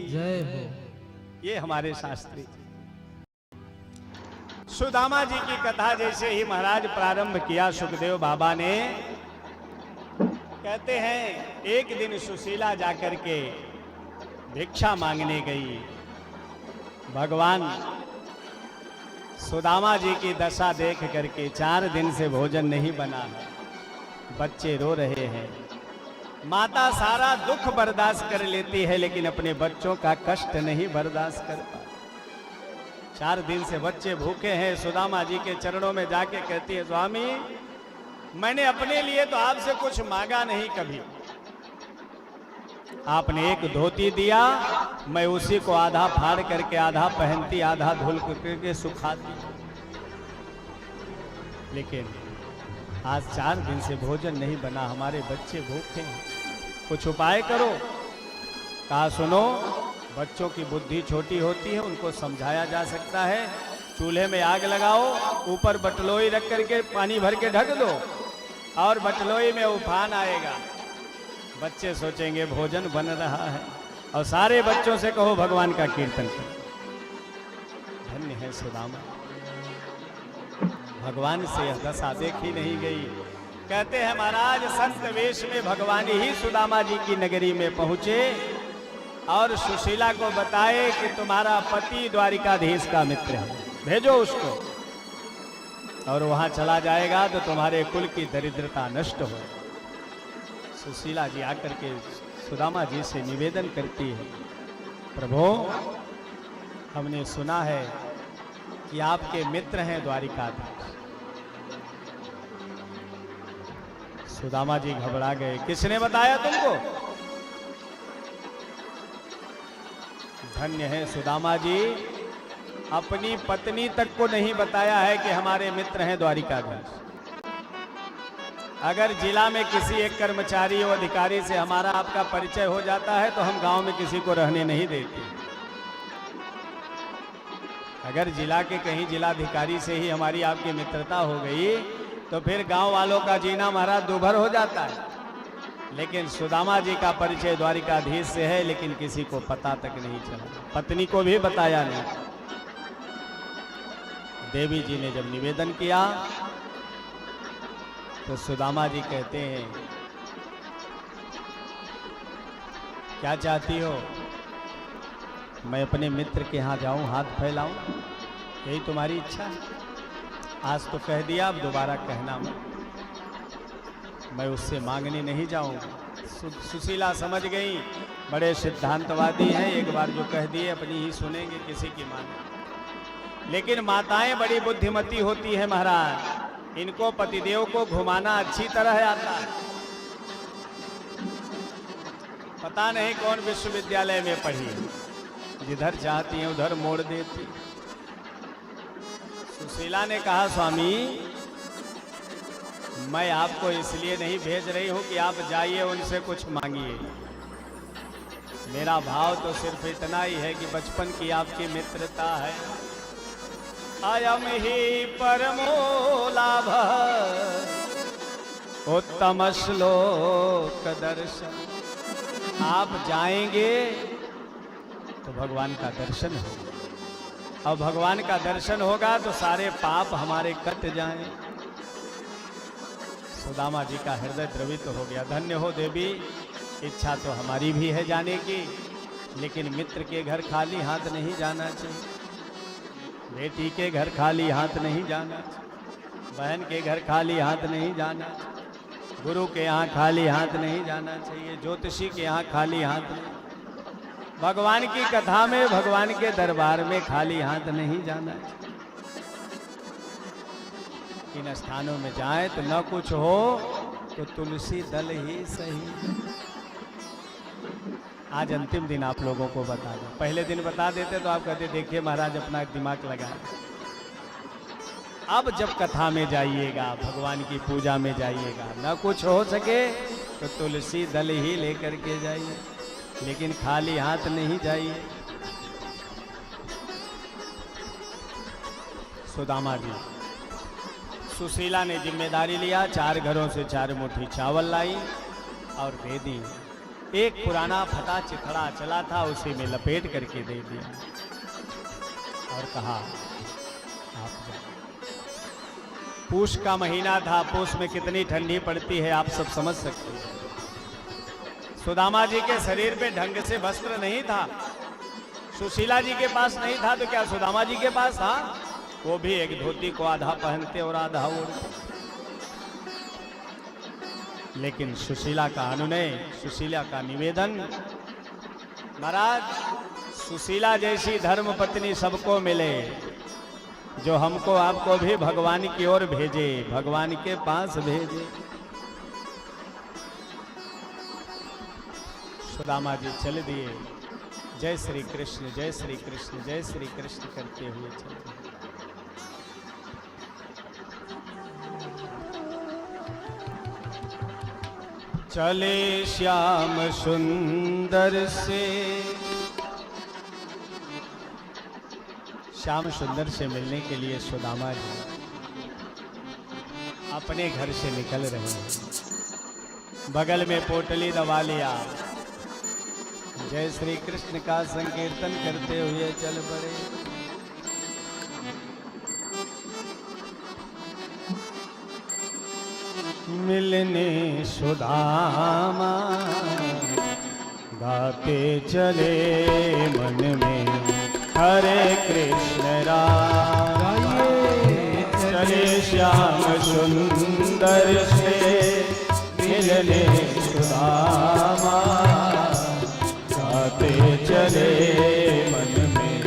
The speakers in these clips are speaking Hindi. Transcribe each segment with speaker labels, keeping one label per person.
Speaker 1: जय हो।
Speaker 2: ये हमारे शास्त्री। सुदामा जी की कथा जैसे ही महाराज प्रारंभ किया सुखदेव बाबा ने, कहते हैं एक दिन सुशीला जाकर के भिक्षा मांगने गई। भगवान सुदामा जी की दशा देख करके 4 दिन से भोजन नहीं बना है, बच्चे रो रहे हैं। माता सारा दुख बर्दाश्त कर लेती है लेकिन अपने बच्चों का कष्ट नहीं बर्दाश्त कर पा। 4 दिन से बच्चे भूखे हैं। सुदामा जी के चरणों में जाके कहती है, स्वामी मैंने अपने लिए तो आपसे कुछ मांगा नहीं कभी, आपने एक धोती दिया, मैं उसी को आधा फाड़ करके आधा पहनती, आधा धुल करके सुखाती, लेकिन आज 4 दिन से भोजन नहीं बना, हमारे बच्चे भूखे हैं, कुछ उपाय करो। कहा सुनो, बच्चों की बुद्धि छोटी होती है, उनको समझाया जा सकता है। चूल्हे में आग लगाओ, ऊपर बटलोई रख करके पानी भर के ढक दो और बटलोई में उफान आएगा, बच्चे सोचेंगे भोजन बन रहा है, और सारे बच्चों से कहो भगवान का कीर्तन करो। धन्य है सुदामा, भगवान से यह दशा देखी नहीं गई। कहते हैं महाराज संत वेश में भगवान ही सुदामा जी की नगरी में पहुंचे और सुशीला को बताए कि तुम्हारा पति द्वारिकाधीश का मित्र है, भेजो उसको, और वहां चला जाएगा तो तुम्हारे कुल की दरिद्रता नष्ट हो। सुशीला जी आकर के सुदामा जी से निवेदन करती है, प्रभु हमने सुना है कि आपके मित्र हैं द्वारिकाधीश। सुदामा जी घबरा गए, किसने बताया तुमको? धन्य है सुदामा जी, अपनी पत्नी तक को नहीं बताया है कि हमारे मित्र हैं द्वारिकाधीश। अगर जिला में किसी एक कर्मचारी और अधिकारी से हमारा आपका परिचय हो जाता है तो हम गांव में किसी को रहने नहीं देते। अगर जिला के कहीं जिलाधिकारी से ही हमारी आपकी मित्रता हो गई तो फिर गांव वालों का जीना महाराज दुभर हो जाता है। लेकिन सुदामा जी का परिचय द्वारिकाधीश से है, लेकिन किसी को पता तक नहीं चला, पत्नी को भी बताया नहीं। देवी जी ने जब निवेदन किया तो सुदामा जी कहते हैं, क्या चाहती हो? मैं अपने मित्र के यहाँ जाऊं, हाथ फैलाऊं, यही तुम्हारी इच्छा है? आज तो कह दिया, अब दोबारा कहना मत, मैं उससे मांगने नहीं जाऊंगा। सुशीला समझ गई, बड़े सिद्धांतवादी हैं, एक बार जो कह दिए अपनी ही सुनेंगे, किसी की माने। लेकिन माताएं बड़ी बुद्धिमती होती है महाराज, इनको पतिदेव को घुमाना अच्छी तरह आता है। पता नहीं कौन विश्वविद्यालय में पढ़ी, जिधर चाहती हैं उधर मोड़ देती। सुशीला ने कहा, स्वामी मैं आपको इसलिए नहीं भेज रही हूं कि आप जाइए उनसे कुछ मांगिए, मेरा भाव तो सिर्फ इतना ही है कि बचपन की आपकी मित्रता है। अयम ही परमो लाभ उत्तम श्लोक दर्शन। आप जाएंगे तो भगवान का दर्शन होगा, और भगवान का दर्शन होगा तो सारे पाप हमारे कट जाएं। सुदामा जी का हृदय द्रवित हो गया। धन्य हो देवी, इच्छा तो हमारी भी है जाने की, लेकिन मित्र के घर खाली हाथ नहीं जाना चाहिए, बेटी के घर खाली हाथ नहीं जाना चाहिए, बहन के घर खाली हाथ नहीं जाना चाहिए, गुरु के यहाँ खाली हाथ नहीं जाना चाहिए, ज्योतिषी के यहाँ खाली हाथ नहीं, भगवान की कथा में, भगवान के दरबार में खाली हाथ नहीं जाना चाहिए। इन स्थानों में जाए तो न कुछ हो तो तुलसी दल ही सही। आज अंतिम दिन आप लोगों को बता दो, पहले दिन बता देते तो आप कहते देखिए महाराज अपना दिमाग लगा। अब जब कथा में जाइएगा, भगवान की पूजा में जाइएगा, न कुछ हो सके तो तुलसी दल ही लेकर के जाइए, लेकिन खाली हाथ नहीं जाइए। सुदामा जी, सुशीला ने जिम्मेदारी लिया, 4 घरों से 4 मुट्ठी चावल लाई और दे दी। एक पुराना फटा चिथड़ा चला था, उसी में लपेट करके दे दिया और कहा आप जाओ। पूष का महीना था, पूष में कितनी ठंडी पड़ती है आप सब समझ सकते हैं। सुदामा जी के शरीर पे ढंग से वस्त्र नहीं था, सुशीला जी के पास नहीं था, तो क्या सुदामा जी के पास था? वो भी एक धोती को आधा पहनते और आधा ओढ़ते। लेकिन सुशीला का अनुनय, सुशीला का निवेदन, महाराज सुशीला जैसी धर्म पत्नी सबको मिले, जो हमको आपको भी भगवान की ओर भेजे, भगवान के पास भेजे। सुदामा जी चल दिए, जय श्री कृष्ण जय श्री कृष्ण जय श्री कृष्ण करते हुए चल दिए। चले श्याम सुंदर से, श्याम सुंदर से मिलने के लिए सुदामा जी अपने घर से निकल रहे हैं। बगल में पोटली दबा लिया, जय श्री कृष्ण का संकीर्तन करते हुए चल पड़े। मिलने सुदामा गाते चले मन में, हरे कृष्ण राम चले श्याम सुंदर से, मिलने सुदामा गाते चले मन में,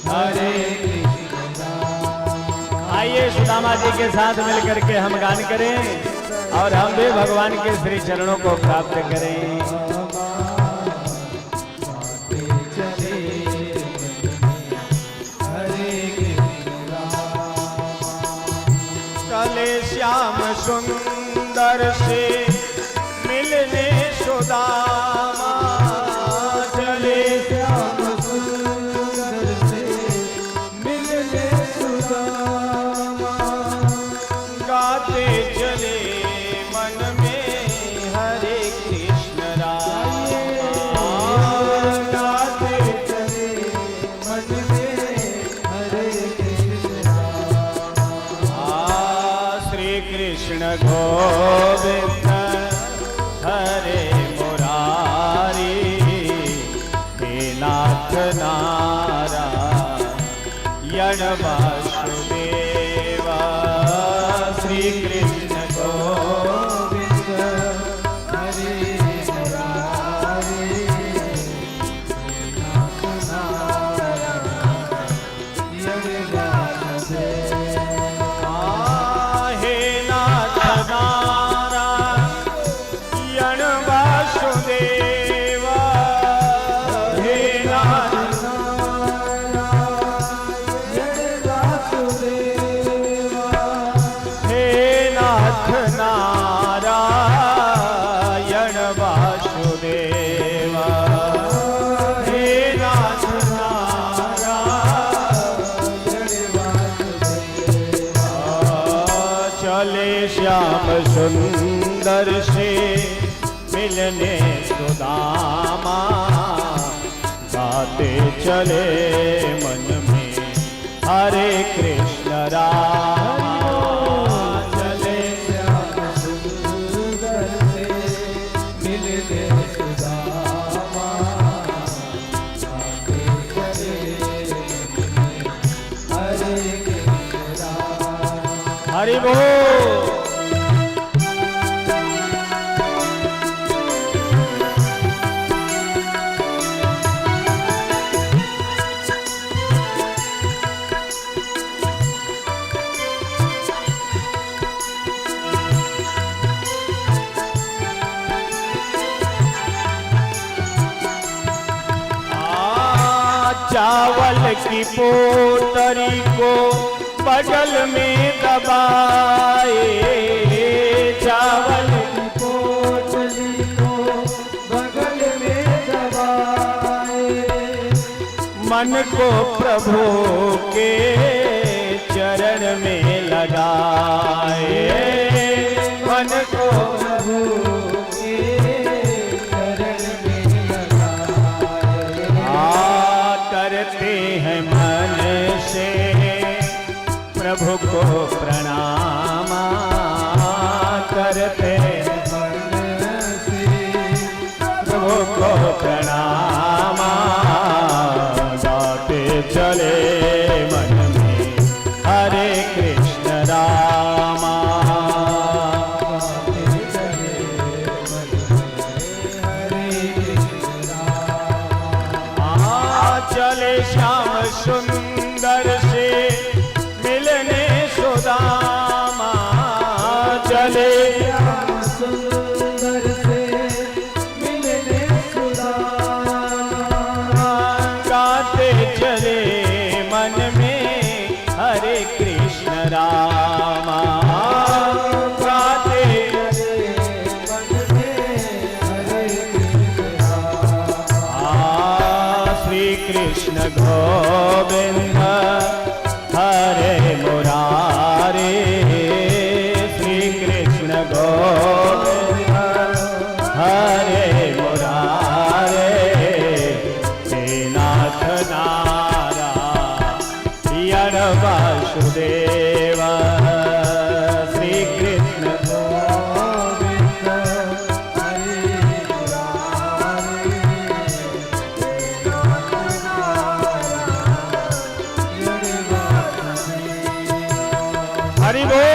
Speaker 2: हरे कृष्ण राम। आइए सुदामा जी के साथ मिलकर के हम गान करें और हम भी भगवान के श्री चरणों को प्राप्त करें। चले श्याम सुंदर से मिलने सुदामा, चले श्याम सुंदर से मिलने सुदामा, गाते चले मन में हरे कृष्ण राम, गाते चले मन में हरे कृष्ण राम। श्री कृष्ण गोविंद हरे मुरारी, हे नाथ नारायण वासुदेवा। श्री कृष्ण गोविंद हरे मुरारी, हे नाथ नारायण वासुदेवा। हे नाथ नारायण वासुदेवा, हे नाथ नारायण वासुदेवा, हे नाथ नारायण वासुदेवा, हे नाथ नारायण वासुदेवा। चले श्याम सुंदर से मिलने सुदामा, गाते चले मन में हरे कृष्ण राम। चले श्याम सुंदर से मिलने सुदामा, गाते चले मन में हरे कृष्ण राम। हरि बोल। चावल की पोटरी को बगल में दबाए, चावल की पोटरी को बगल में दबाए, मन को प्रभु के चरण में लगाए, मन को प्रभु के चरण करते हैं मन से प्रभु को प्रणाम, करते हैं मन से प्रभु को प्रणाम, गाते चले मन में हरे कृष्ण रामा, गाते चले मन में हरे कृष्ण रामा। चले श्याम सुंदर से मिलने सुदामा, चले श्याम सुंदर से मिलने सुदामा, गाते चले मन में हरे कृष्ण रामा, गाते चले मन में हरे कृष्ण रामा। श्री कृष्ण गोविंद हरे मुरारे, श्री कृष्ण गोविंद हरे मुरारे, हे नाथ नारायण वासुदेव, श्री कृष्ण गोविंद हरे मुरारे, हरि बोल।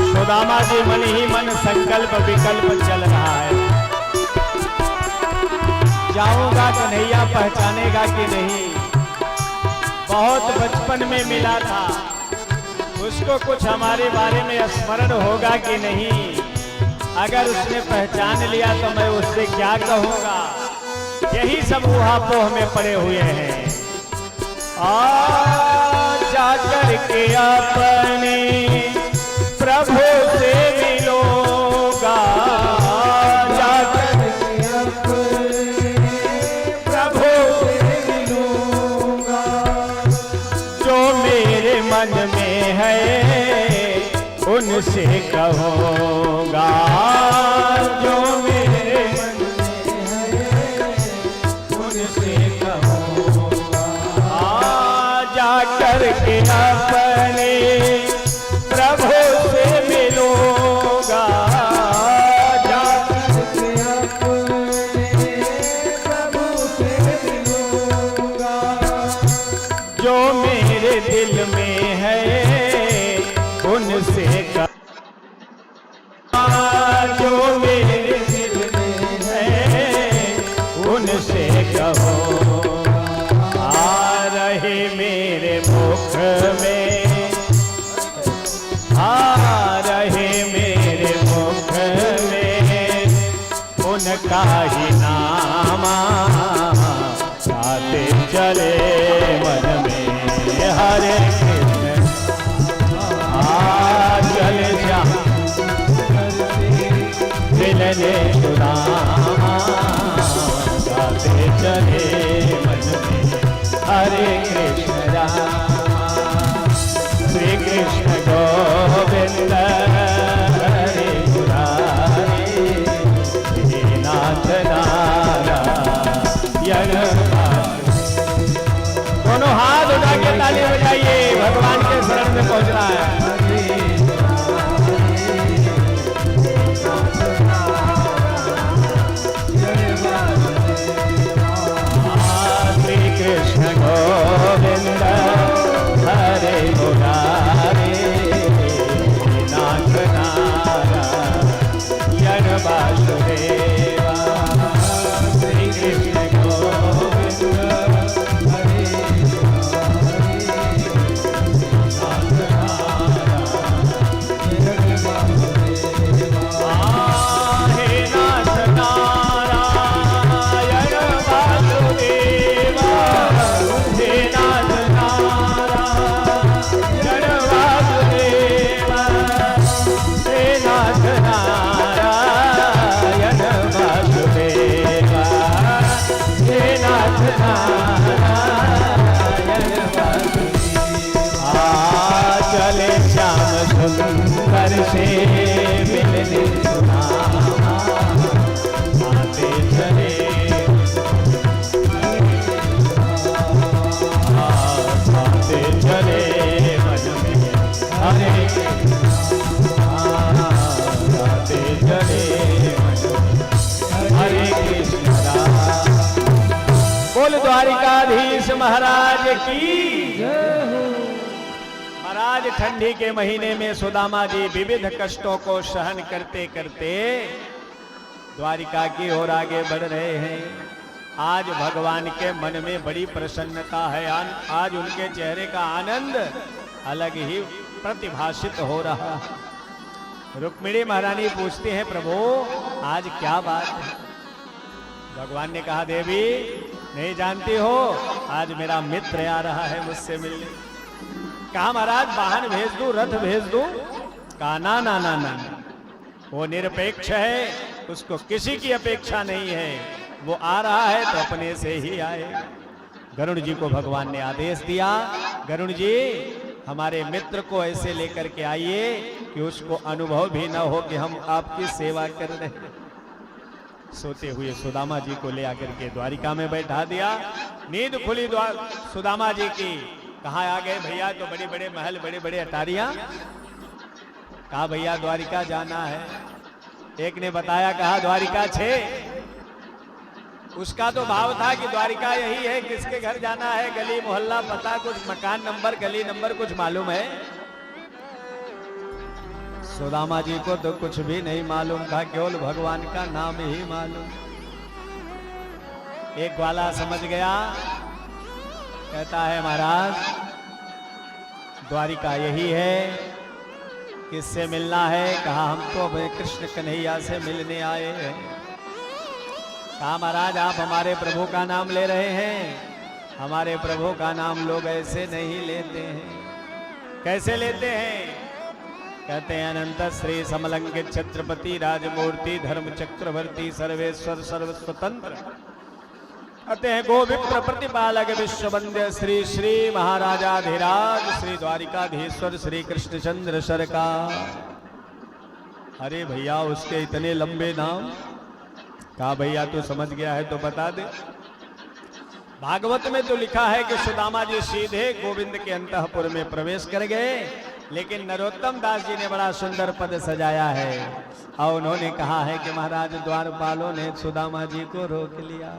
Speaker 2: सुदामा जी मन ही मन संकल्प विकल्प चल रहा है, जाऊंगा कन्हैया पहचानेगा कि नहीं। बहुत बचपन में मिला था, उसको कुछ हमारे बारे में स्मरण होगा कि नहीं। अगर उसने पहचान लिया तो मैं उससे क्या कहूंगा। यही सब ऊहापोह में पड़े हुए हैं। जाकर के अपने प्रभु से मिलोगा, जाकर के अपने प्रभु से मिलूंगा, जो मेरे मन में है उनसे कहूँगा, जो मेरे मन में है उनसे कहूँगा। जाकर के अपने प्रभु से मिलूंगा, जाकर के अपने प्रभु से मिलूंगा, जो मेरे दिल में है उनसे जो मेरे दिल में है उनसे कहो। आ रहे मेरे मुख में, आ रहे मेरे मुख में उनका ही नाम, गाते चले मन में हरे कृष्ण। चल जा मिलने सुदामा, गाते चले मन में हरे कृष्ण रामा। श्री कृष्ण गोविंद हरे मुरारे, हे नाथ नारायण। दोनों हाथ उठा के ताली बजाइए, भगवान के शरण में पहुंचना है। सुंदर से मिलने सुदामा आते चले, आते चले मन में हरे, आते चले मन में हरे कृष्ण। बोल द्वारिकाधीश महाराज की जय हो। महाराज ठंडी के महीने में सुदामा जी विविध कष्टों को सहन करते करते द्वारिका की ओर आगे बढ़ रहे हैं। आज भगवान के मन में बड़ी प्रसन्नता है, आज उनके चेहरे का आनंद अलग ही प्रतिभाषित हो रहा है। रुक्मिणी महारानी पूछती हैं, प्रभु आज क्या बात है? भगवान ने कहा, देवी नहीं जानती हो, आज मेरा मित्र आ रहा है मुझसे मिलने। कहा महाराज वाहन भेज दूं, रथ भेज दूं? कहा ना ना ना ना, वो निरपेक्ष है, उसको किसी की अपेक्षा नहीं है, वो आ रहा है तो अपने से ही आए। गरुड़ जी को भगवान ने आदेश दिया, गरुड़ जी हमारे मित्र को ऐसे लेकर के आइए कि उसको अनुभव भी न हो कि हम आपकी सेवा कर रहे हैं। सोते हुए सुदामा जी को ले आकर के द्वारिका में बैठा दिया। नींद खुली सुदामा जी की। कहाँ आ गए भैया? तो बड़े बड़े महल, बड़े बड़े अटारियां। कहा भैया द्वारिका जाना है। एक ने बताया, कहा द्वारिका 6। उसका तो भाव था कि द्वारिका यही है, किसके घर जाना है, गली मोहल्ला पता कुछ, मकान नंबर गली नंबर कुछ मालूम है? सुदामा जी को तो कुछ भी नहीं मालूम था, केवल भगवान का नाम ही मालूम। एक ग्वाला समझ गया, कहता है महाराज द्वारिका यही है, किससे मिलना है? कहा हम तो अपने कृष्ण कन्हैया से मिलने आए हैं। कहा महाराज आप हमारे प्रभु का नाम ले रहे हैं? हमारे प्रभु का नाम लोग ऐसे नहीं लेते हैं। कैसे लेते हैं? कहते हैं अनंत श्री समलंकित छत्रपति राजमूर्ति धर्म चक्रवर्ती सर्वेश्वर सर्व स्वतंत्र कहते हैं गोविप्र प्रतिपालक विश्व वंद्य श्री श्री महाराजाधिराज श्री द्वारिकाधीश्वर श्री कृष्णचंद्र सरकार। अरे भैया उसके इतने लंबे नाम? कहा भैया तू समझ गया है तो बता दे। भागवत में तो लिखा है कि सुदामा जी सीधे गोविंद के अंतःपुर में प्रवेश कर गए, लेकिन नरोत्तम दास जी ने बड़ा सुंदर पद सजाया है और उन्होंने कहा है कि महाराज द्वारपालों ने सुदामा जी को रोक लिया।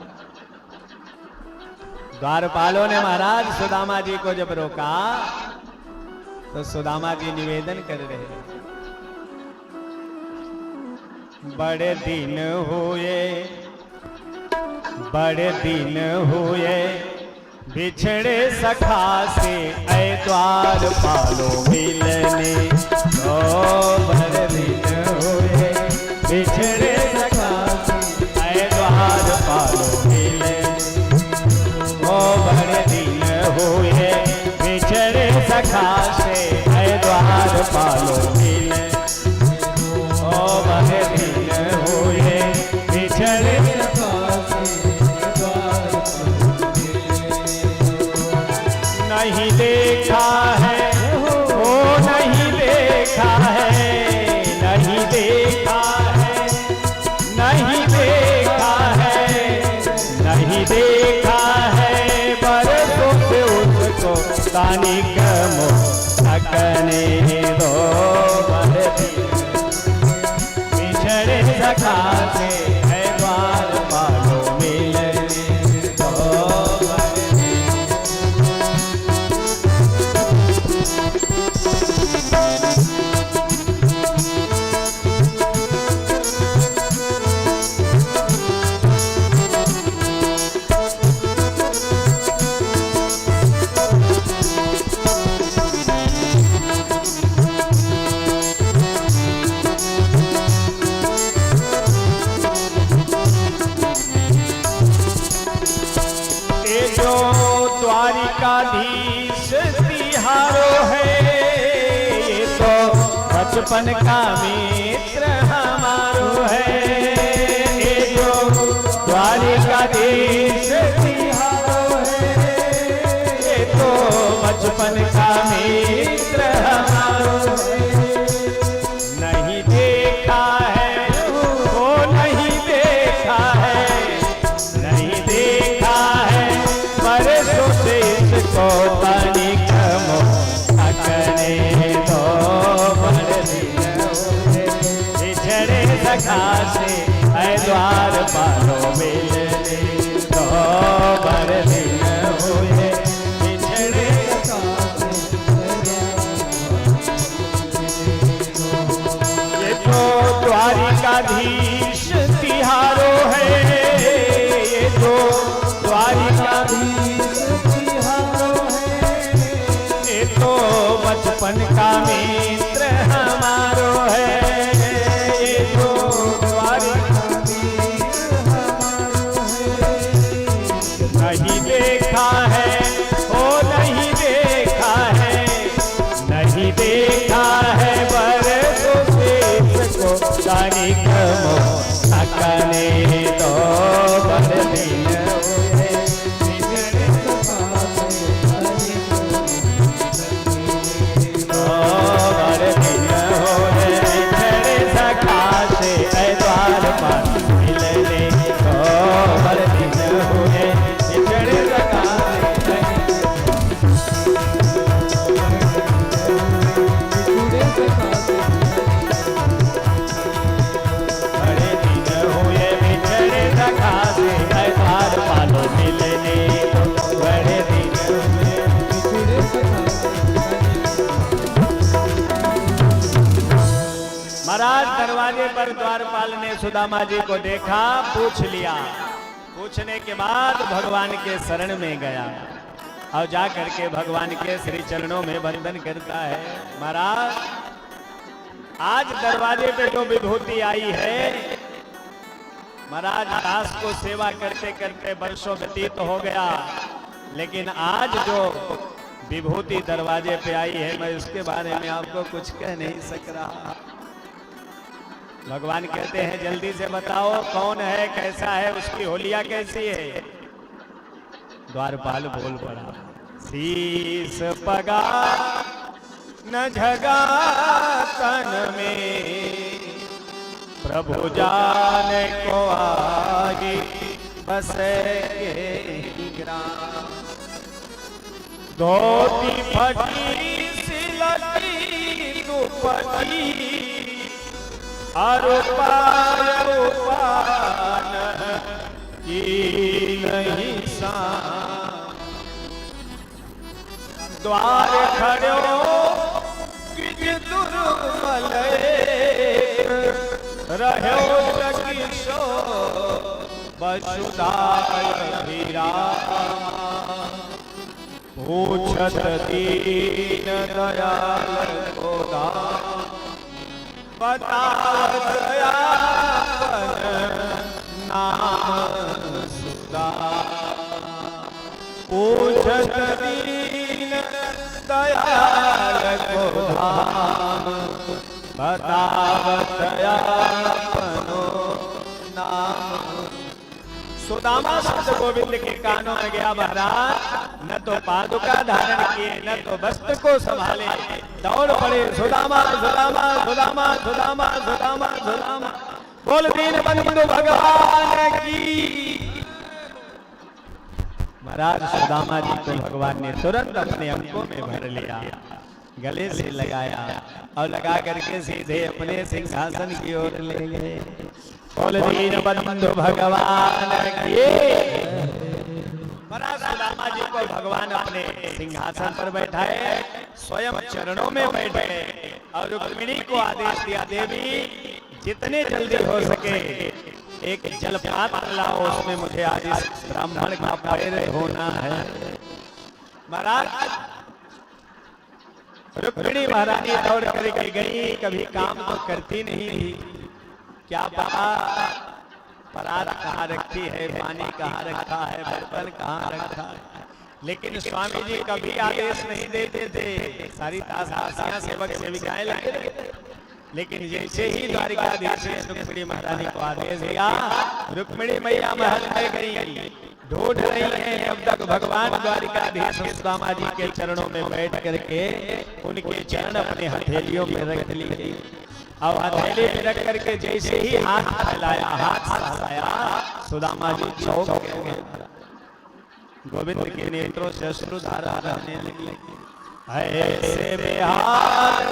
Speaker 2: द्वारपालों ने महाराज सुदामा जी को जब रोका तो सुदामा जी निवेदन कर रहे हैं, बड़े दिन हुए बिछड़े सखा से ऐ द्वारपालों मिलने। ओ बड़े दिन हुए बिछड़े सखा से ऐ द्वारपालों मिलने। ओ बड़े दिन हुए बिछड़े सखा से ऐ द्वारपालों मिलने। ओ बड़े दिन हुए बिछड़े नहीं देखा है, ओ नहीं देखा है, नहीं देखा है, नहीं देखा है, नहीं देखा है बरसों से उसको तानिक सकने दो। बिछड़े सखा से है द्वारपालों मिलने दो। द्वारिकाधीश तिहारो है, ये तो बचपन का मित्र हमारो है। ये जो द्वारिकाधीश तिहारो है, ये तो बचपन का मित्र हमारो है। सखा से है द्वार पालो मिलने तो बर दिन हुए बिछड़े ये तो द्वारिकाधीश तिहारो है ये तो द्वारिकाधीश तिहारो है ये तो बचपन का मित्र हमारो है ये तो द्वारिकाधीश हमारो है नहीं देखा है ओ नहीं देखा है नहीं देखा है बरसों से इसको जानी कमो सकने तो बर दिन हुए बिछड़े बर दिन हुए बिछड़े सखा से है द्वार पर मिलने तो बर दिन हुए बिछड़े सखा से बड़े दिन हुए बिछड़े सखा से है द्वार पालो मिलने बड़े दिन हुए बिछड़े सखा महाराज दरवाजे पर द्वारपाल ने सुदामा जी को देखा, पूछ लिया। पूछने के बाद भगवान के शरण में गया और जा करके भगवान के श्री चरणों में वंदन करता है। महाराज आज दरवाजे पे जो विभूति आई है, महाराज दास को सेवा करते करते वर्षों व्यतीत हो गया, लेकिन आज जो विभूति दरवाजे पे आई है मैं उसके बारे में आपको कुछ कह नहीं सक रहा। भगवान कहते हैं जल्दी से बताओ कौन है, कैसा है, उसकी होलिया कैसी है। द्वारपाल बोल पड़ा, शीस पगा न झगा तन में, प्रभु जान को आगे बसे ग्राम, धोती फटी सिलती दुपट्टी, अरुपान की नहीं सा, द्वार खड़ो किज दुर्बल रहो सकिशो बसुदाय धीरा, पूछत दीन दयाल को बतावत दयापन नाम सुदा, पूछत दीन दयाल को धाम, बतावत दयापनो नाम। सुदामा संत गोविंद के कानों में गया महाराज, न तो पादुका धारण किए न तो वस्त्र को संभाले, दौड़ पड़े सुदामा सुदामा सुदामा सुदामा सुदामा सुदामा, बोल दीन बंधु भगवान की। महाराज सुदामा जी को भगवान ने तुरंत अपने अंगों में भर लिया, गले से लगाया और लगा करके सीधे अपने सिंहासन की ओर ले गए। बोल दीन बंधु भगवान की। महाराज सुदामा जी को भगवान अपने सिंहासन पर बैठाए, स्वयं चरणों में बैठे और रुक्मिणी को आदेश दिया, देवी जितने जल्दी हो सके एक जलपात्र लाओ, उसमें मुझे आज इस ब्राह्मण का पैर होना है। महाराज रुक्मिणी महारानी दौड़ करके गई, कभी काम तो करती नहीं थी, क्या पता परात कहाँ रखी है, पानी कहाँ रखा है, बर्तन कहाँ रखा है, लेकिन स्वामी जी कभी आदेश नहीं देते थे। सारी दासियां सेवक सेविकाएं लगे थे, लेकिन जैसे ही द्वारिकाधीश ने रुक्मिणी महारानी को आदेश दिया, रुक्मिणी मैया महल में गई, ढूंढ रही है। अब तक भगवान द्वारिकाधीश सुदामा जी के चरणों में बैठ करके उनके चरण अपने हथेलियों में रख लिए और हथेली में रख करके जैसे ही हाथ फैलाया, हाथ फैलाया, सुदामा जी चौंक गए। गोविंद के नेत्रों से अश्रुधारा बहने लगी। ऐसे बेहाल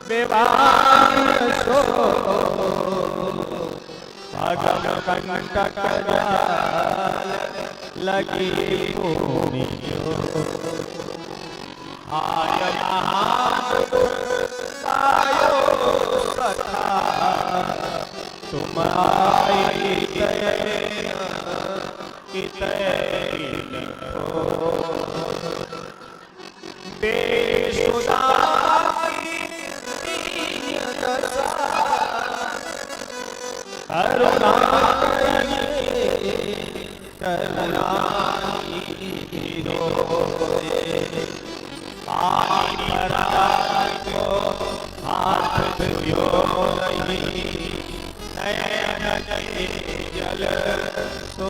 Speaker 2: बेवान सो कंटक जाल लगी भूमि जो आय आयो सखा तुम आई बेसुदा करुणा करुणा हाथ धुयो नहीं नयन जल सो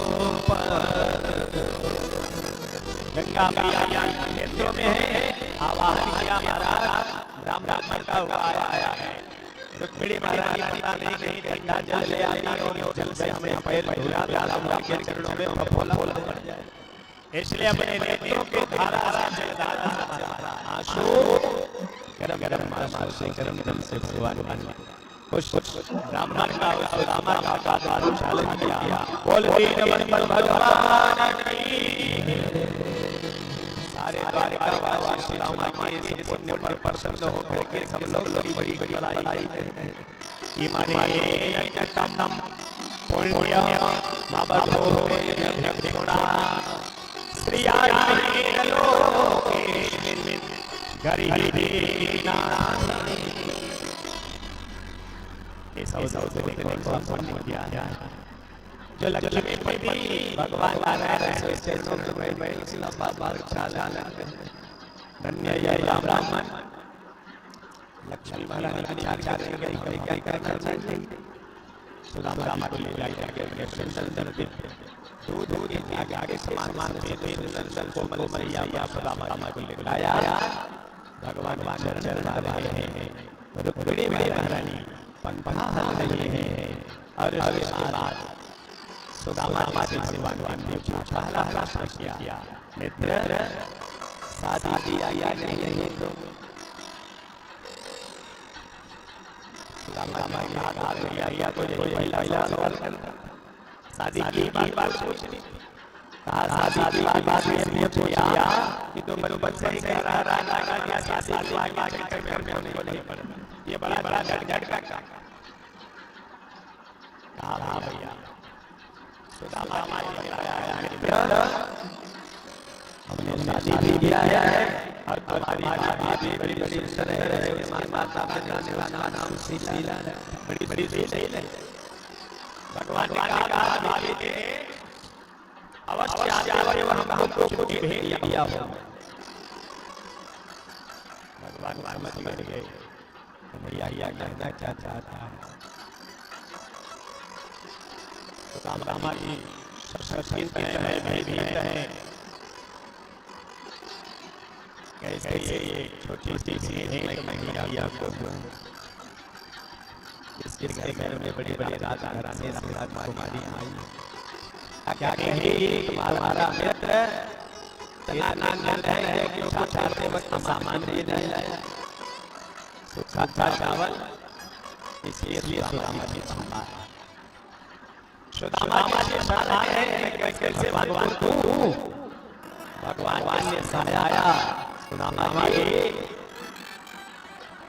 Speaker 2: गंगा मैया क्षेत्रों में है आवाहन किया महाराज राम राम का हुआ आया है रुक्मिणी महाराज पता नहीं कहीं गंगा जल ले आई और जल से हमें पैर धुला राम राम के चरणों में फफोला पड़ जाए इसलिए अपने नेत्रों के धारा से जलदार आंसू गरम गरम आंसू से गरम गरम से भगवान खुश राम राम का सुदामा का चालन किया बोल दीन बंधन भगवान की सारे द्वारकावासी सुदामा के इस पुण्य पर प्रसन्न होकर के सब लोग बड़ी बड़ी बड़ाई ये माने कटम पुण्य माबधो भिक्षुणा श्रिया लोके गरीबीना जो लक्ष्मीपति भगवान नारायण से चरणों में बैठ लंबा बार चाला धन्य ये ब्राह्मण लक्ष्मी महारानी चार चार गई क्या करना चाहिए सुदामा को ले जाकर सुंदर दूध दूध आगे समान सुंदर को मैया या सुदामा को ले लाया भगवान चरण रहे हैं रुक्मिणी महारानी पनपना रही है और उसके बाद सुदामा से भगवान ने पहला प्रश्न किया मित्र शादी आया नहीं तो सुदामा या तो पहला सवाल करता शादी की बात सोचनी कहा शादी की बात ये पूछा कि तुम बच्चे ही कह रहा शादी की बात चक्कर में नहीं पड़ता ये बड़ा बड़ा झटका का कहा भैया सुदामा बताया हमने शादी भी किया है और तुम्हारी शादी बड़ी बड़ी सुंदर है हमारी माता का नाम शीला बड़ी बड़ी शीला है भगवान ने कहा के अवश्य आते वह हमको कुछ भेंट दिया हो भगवान समझ गए भैया कहना क्या चाहता है सुदामा जी संस्कृत है भयभीत है कैसे ये छोटी सी भेंट मैया को इसके घर में बड़ी बड़ी रात घराने से कुमारी आई क्या कहेगी तुम्हारा मित्र इतना निर्दय है कि चाहते वक्त सामान भी नहीं लाया सूखा चावल इसलिए सुदामा जी सुदामा है कैसे भगवान को भगवान ने समझाया सुदामा जी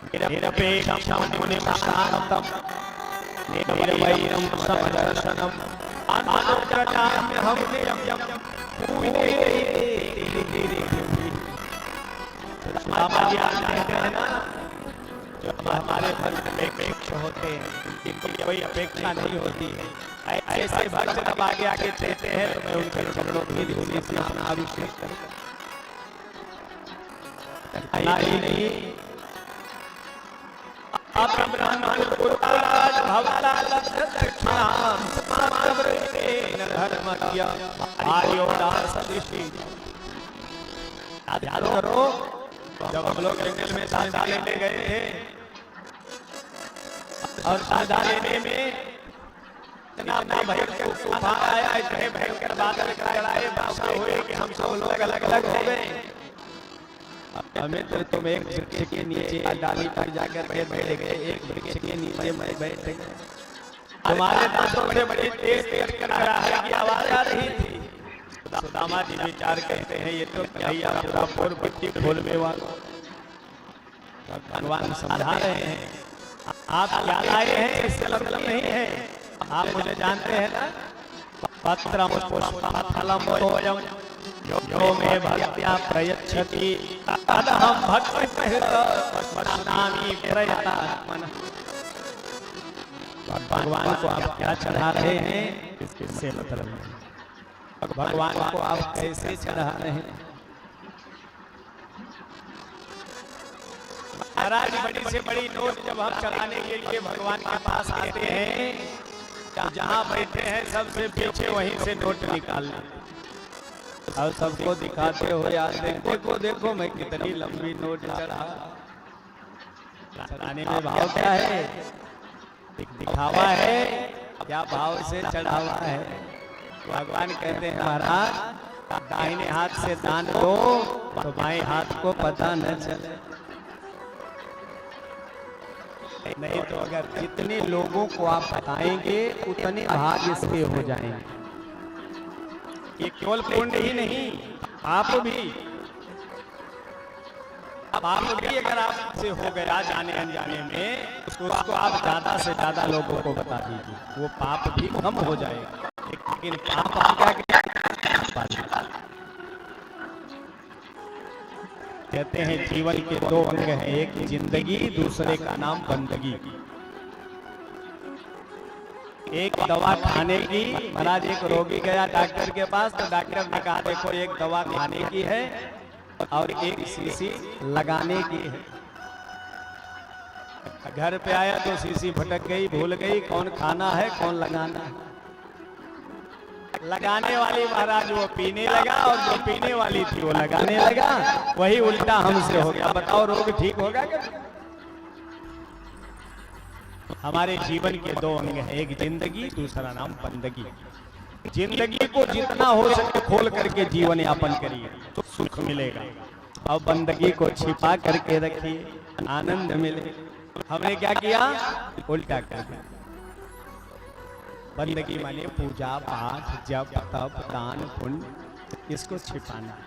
Speaker 2: निरपेक्षम मुनिमशानतम निर्वैरम समदर्शनम अनुग्रहाम्यहं नियम्यं सुदामा जी कहते हैं ना जो हमारे भक्त अपेक्ष होते हैं जिनकी कोई अपेक्षा नहीं होती है ऐसे भक्त जब आगे आगे चलते हैं तो मैं उनके चरणों की धूलि से अपना अभिषेक करता नहीं आप ब्राह्मण पुत्राज भवला दक्षिणा समाव्रते न धर्मज्ञ आर्योदास दिशि ध्यान करो जब हम लोग जंगल में साधा लेने गए थे और साधा लेने में जनाब भयंकर तूफान आया इतने भयंकर बादल कराए वर्षा हुई कि हम सब लोग अलग अलग हो गए मित्र तुम एक वृक्ष के नीचे डाली पर जाकर के बैठ गए एक वृक्ष के नीचे मैं बैठ गए तुम्हारे दांतों से बड़ी तेज तेज कराहट की आवाज आ रही थी। सुदामा जी विचार करते हैं ये तो कन्हैया पूरा पूर्व पट्टी खोलने वाला। भगवान समझा रहे हैं आप क्या लाए हैं इससे मतलब नहीं है, आप मुझे जानते हैं ना। पत्रम पुष्पम फलम तोयम यो मे भक्त्या प्रयच्छति तदहं भक्तनामी प्रयतात्मनः। भगवान को आप क्या चढ़ा रहे हैं इससे मतलब नहीं, भगवान को आप कैसे चढ़ा रहे हैं। महाराज बड़ी से बड़ी नोट जब हम चढ़ाने के लिए भगवान के पास आते हैं, जहाँ बैठे हैं सबसे पीछे वहीं से नोट निकाल लेते और सबको दिखाते हुए आते हैं देखो देखो मैं कितनी लंबी नोट चढ़ा। चढ़ाने में भाव क्या है, दिखावा है क्या भाव से चढ़ावा है। भगवान कहते हैं महाराज दाहिने हाथ से दान दो तो बाएं हाथ को पता न चले, नहीं तो अगर जितने लोगों को आप बताएंगे उतने भाग इसके हो जाएंगे। ये केवल पुण्य ही नहीं पाप भी, अगर आपसे हो गया जाने अनजाने में तो उसको आप ज्यादा से ज्यादा लोगों को बता दीजिए, वो पाप भी कम हो जाएगा। लेकिन पाप आप क्या कहते हैं जीवन के दो अंग हैं, एक जिंदगी दूसरे का नाम बंदगी। एक दवा खाने की, महाराज एक रोगी गया डॉक्टर के पास तो डॉक्टर ने कहा देखो एक दवा खाने की है और एक शीशी लगाने की है। घर पे आया तो शीशी भटक गई, भूल गई कौन खाना है कौन लगाना है। लगाने वाली महाराज वो पीने लगा और जो पीने वाली थी वो लगाने लगा, वही उल्टा हमसे हो गया। बताओ रोग ठीक होगा क्या? हमारे जीवन के दो अंग हैं, एक जिंदगी दूसरा नाम बंदगी। जिंदगी को जितना हो सके खोल करके जीवन यापन करिए तो सुख मिलेगा, और बंदगी को छिपा करके रखिए आनंद मिले। हमने क्या किया, उल्टा कर दिया। बंदगी माने पूजा पाठ जप तप दान पुण्य, इसको छिपाना।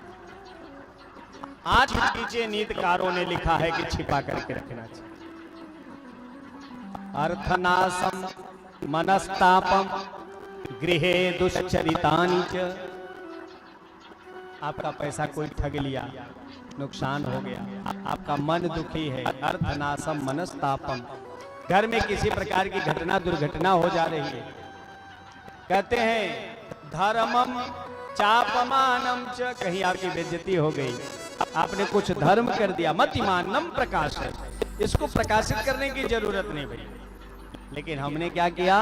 Speaker 2: 8 नीचे नीतकारों ने लिखा है कि छिपा करके रखना चाहिए। अर्थनाशम मनस्तापम गृहे दुश्चरितानि च। आपका पैसा कोई ठग लिया, नुकसान हो गया, आपका मन दुखी है। अर्थनाशम मनस्तापम, घर में किसी प्रकार की घटना दुर्घटना हो जा रही है, कहते हैं धर्मम चापमानम च, कहीं आपकी बेइज्जती हो गई, आपने कुछ धर्म कर दिया। मतिमानम प्रकाश है, इसको प्रकाशित करने की जरूरत नहीं भाई। लेकिन हमने क्या किया,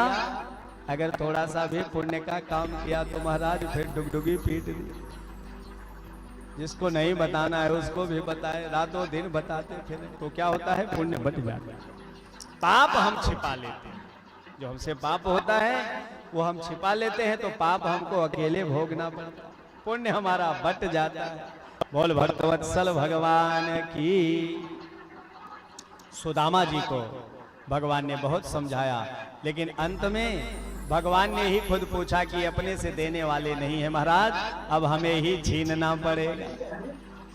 Speaker 2: अगर थोड़ा सा भी पुण्य का काम किया तो महाराज फिर डुगडुगी पीट दी। जिसको नहीं बताना है उसको भी बताए, रातों दिन बताते फिर तो क्या होता है, पुण्य बढ़ जाता है। पाप हम छिपा लेते हैं, जो हमसे पाप होता है वो हम छिपा लेते हैं तो पाप हमको अकेले भोगना पड़ता है, पुण्य हमारा बट जाता है। बोल भक्तवत्सल भगवान की। सुदामा जी को भगवान ने बहुत समझाया, लेकिन अंत में भगवान ने ही खुद पूछा कि अपने से देने वाले नहीं है महाराज, अब हमें ही छीनना पड़ेगा।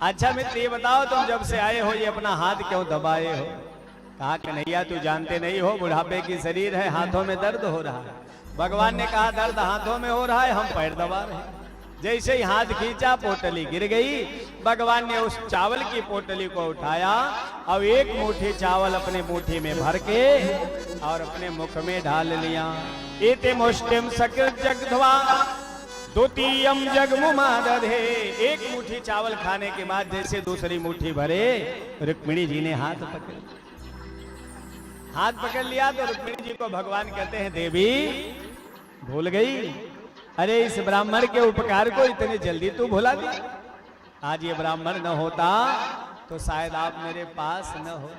Speaker 2: अच्छा मित्र ये बताओ, तुम जब से आए हो ये अपना हाथ क्यों दबाए हो? कहा कन्हैया तू जानते नहीं हो, बुढ़ापे की शरीर है, हाथों में दर्द हो रहा है। भगवान ने कहा दर्द हाथों में हो रहा है, हम पैर दबा रहे हैं। जैसे ही हाथ खींचा पोटली गिर गई। भगवान ने उस चावल की पोटली को उठाया और एक मुट्ठी चावल अपने मुट्ठी में भर के और अपने मुख में डाल लिया। एते मुष्टिम सकृत जगध्वा द्वितीयम जगमुमादधे। एक मुट्ठी चावल खाने के बाद जैसे दूसरी मुट्ठी भरे, रुक्मिणी जी ने हाथ पकड़ लिया तो रुक्मिणी जी को भगवान कहते हैं देवी भूल गई, अरे इस ब्राह्मण के उपकार को इतने जल्दी तू भुला दी। आज ये ब्राह्मण न होता तो शायद आप मेरे पास न हो।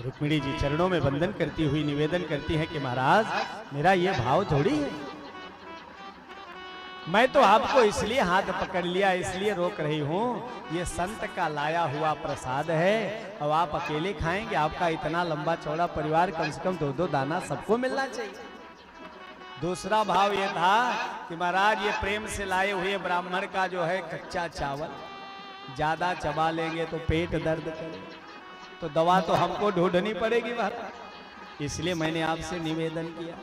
Speaker 2: रुक्मिणी जी चरणों में वंदन करती हुई निवेदन करती है कि महाराज मेरा ये भाव थोड़ी है, मैं तो आपको इसलिए हाथ पकड़ लिया, इसलिए रोक रही हूँ, ये संत का लाया हुआ प्रसाद है, अब आप अकेले खाएंगे? आपका इतना लंबा चौड़ा परिवार, कम से कम 2-2 दाना सबको मिलना चाहिए। दूसरा भाव ये था कि महाराज ये प्रेम से लाए हुए ब्राह्मण का जो है कच्चा चावल ज्यादा चबा लेंगे तो पेट दर्द करे, तो दवा तो हमको ढूंढनी पड़ेगी महाराज, इसलिए मैंने आपसे निवेदन किया।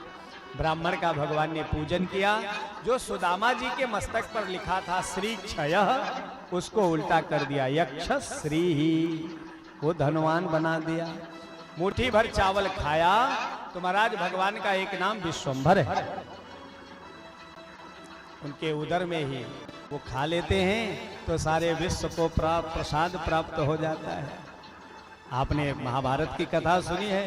Speaker 2: ब्राह्मण का भगवान ने पूजन किया। जो सुदामा जी के मस्तक पर लिखा था श्री क्षयः, उसको उल्टा कर दिया यक्ष श्री ही, वो धनवान बना दिया। मुट्ठी भर चावल खाया तो महाराज भगवान का एक नाम विश्वंभर है, उनके उदर में ही वो खा लेते हैं तो सारे विश्व को प्रसाद प्राप्त हो जाता है। आपने महाभारत की कथा सुनी है,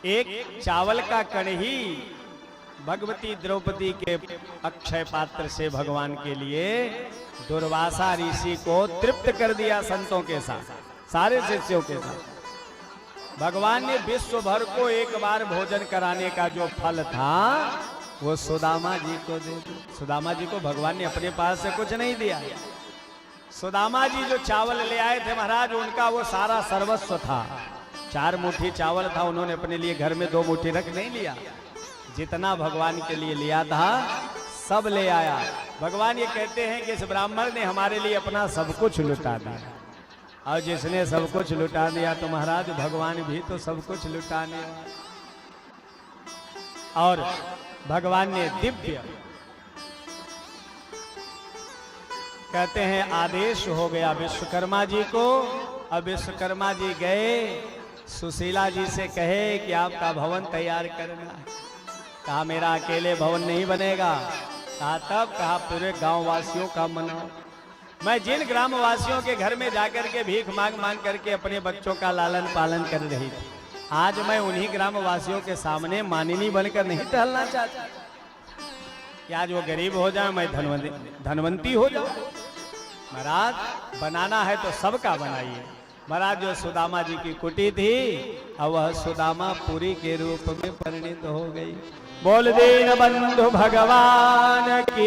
Speaker 2: एक चावल का कण ही भगवती द्रौपदी के अक्षय पात्र से भगवान के लिए दुर्वासा ऋषि को तृप्त कर दिया, संतों के साथ, सारे शिष्यों के साथ। भगवान ने विश्व भर को एक बार भोजन कराने का जो फल था वो सुदामा जी को दे दिया। सुदामा जी को भगवान ने अपने पास से कुछ नहीं दिया। सुदामा जी जो चावल ले आए थे महाराज, उनका वो सारा सर्वस्व था। 4 मुट्ठी चावल था, उन्होंने अपने लिए घर में 2 मुट्ठी रख नहीं लिया, जितना भगवान के लिए लिया था सब ले आया। भगवान ये कहते हैं कि इस ब्राह्मण ने हमारे लिए अपना सब कुछ लुटा दिया, और जिसने सब कुछ लुटा दिया तो महाराज भगवान भी तो सब कुछ लुटाने वाले। और भगवान ने दिव्य कहते हैं आदेश हो गया विश्वकर्मा जी को। अब विश्वकर्मा जी गए, सुशीला जी से कहे कि आपका भवन तैयार करना है। कहा मेरा अकेले भवन नहीं बनेगा। कहा तब? कहा पूरे गांव वासियों का मनाओ। मैं जिन ग्रामवासियों के घर में जाकर के भीख मांग मांग करके अपने बच्चों का लालन पालन कर रही थी, आज मैं उन्हीं ग्रामवासियों के सामने मानिनी बनकर नहीं टहलना चाहता कि आज वो गरीब हो जाए, मैं धनवंती हो जाऊं। महाराज बनाना है तो सबका बनाइए। महाराज जो सुदामा जी की कुटी थी, अब वह सुदामा पुरी के रूप में परिणित हो गई। बोल दीन बंधु भगवान की।